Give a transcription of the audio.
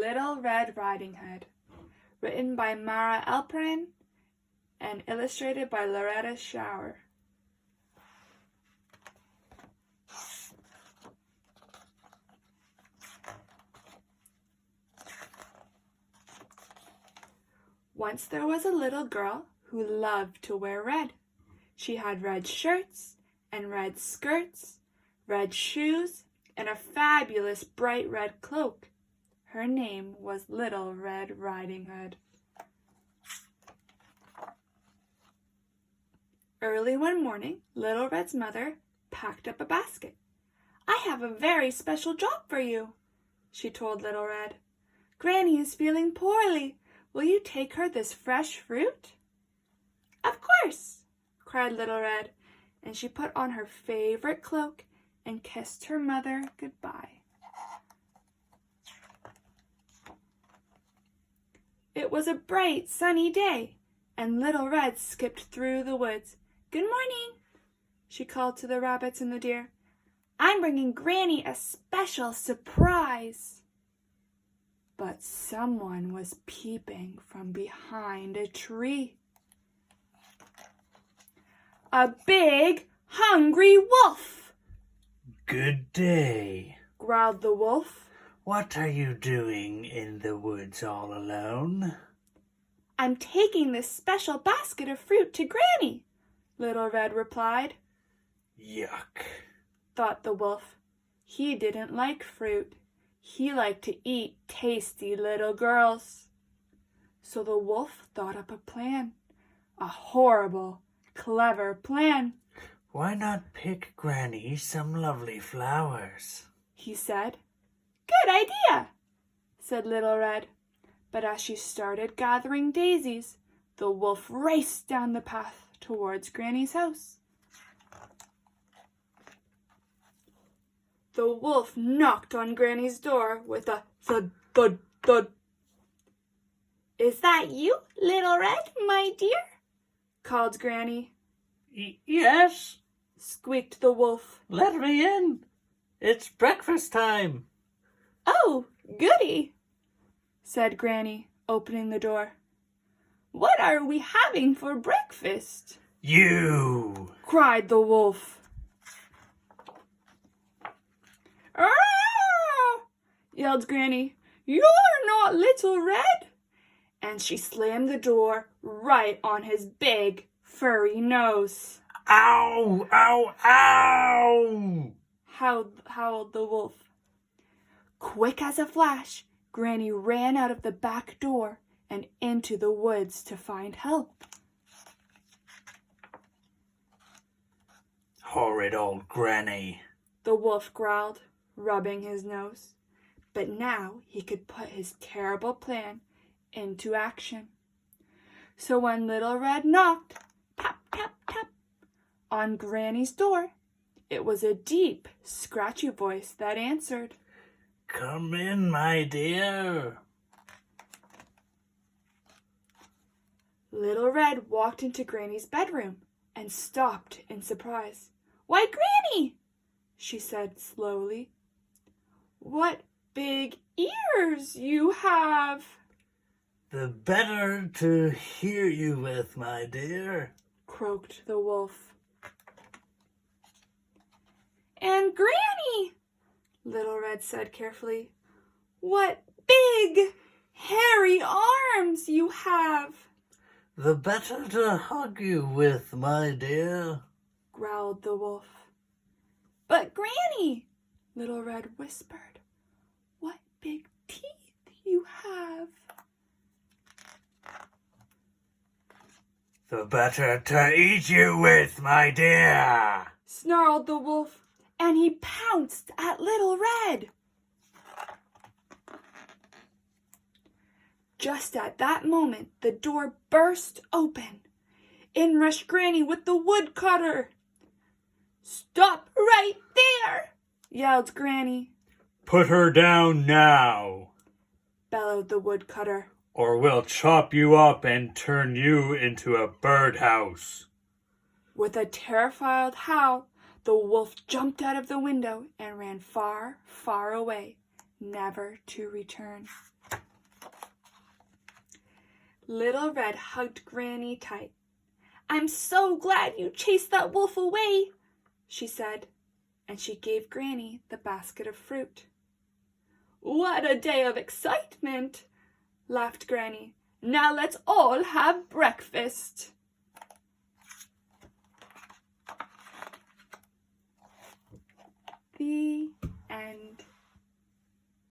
Little Red Riding Hood, written by Mara Alperin and illustrated by Loretta Shower. Once there was a little girl who loved to wear red. She had red shirts and red skirts, red shoes, and a fabulous bright red cloak. Her name was Little Red Riding Hood. Early one morning, Little Red's mother packed up a basket. "I have a very special job for you," she told Little Red. "Granny is feeling poorly. Will you take her this fresh fruit?" "Of course," cried Little Red, and she put on her favorite cloak and kissed her mother goodbye. It was a bright, sunny day, and Little Red skipped through the woods. "Good morning," she called to the rabbits and the deer. "I'm bringing Granny a special surprise." But someone was peeping from behind a tree. A big, hungry wolf. "Good day," growled the wolf. "What are you doing in the woods all alone?" "I'm taking this special basket of fruit to Granny," Little Red replied. "Yuck," thought the wolf. He didn't like fruit. He liked to eat tasty little girls. So the wolf thought up a plan. A horrible, clever plan. "Why not pick Granny some lovely flowers?" he said. "Good idea," said Little Red. But as she started gathering daisies, the wolf raced down the path towards Granny's house. The wolf knocked on Granny's door with a thud, thud, thud. "Is that you, Little Red, my dear?" called Granny. Yes," squeaked the wolf. "Let me in. It's breakfast time." "Oh, goody," said Granny, opening the door. "What are we having for breakfast?" "You!" cried the wolf. "Arrgh!" yelled Granny. "You're not Little Red!" And she slammed the door right on his big, furry nose. "Ow! Ow! Ow!" howled the wolf. Quick as a flash, Granny ran out of the back door and into the woods to find help. "Horrid old Granny," the wolf growled, rubbing his nose. But now he could put his terrible plan into action. So when Little Red knocked, tap, tap, tap, on Granny's door, it was a deep, scratchy voice that answered. "Come in, my dear." Little Red walked into Granny's bedroom and stopped in surprise. "Why, Granny!" she said slowly. "What big ears you have!" "The better to hear you with, my dear," croaked the wolf. "And Granny," Little Red said carefully, "what big, hairy arms you have!" "The better to hug you with, my dear," growled the wolf. "But Granny," Little Red whispered, "what big teeth you have!" "The better to eat you with, my dear," snarled the wolf, and he pounced at Little Red. Just at that moment, the door burst open. In rushed Granny with the woodcutter. "Stop right there!" yelled Granny. "Put her down now, bellowed the woodcutter. or we'll chop you up and turn you into a birdhouse." With a terrified howl, the wolf jumped out of the window and ran far, far away, never to return. Little Red hugged Granny tight. "I'm so glad you chased that wolf away," she said, and she gave Granny the basket of fruit. "What a day of excitement!" laughed Granny. "Now let's all have breakfast."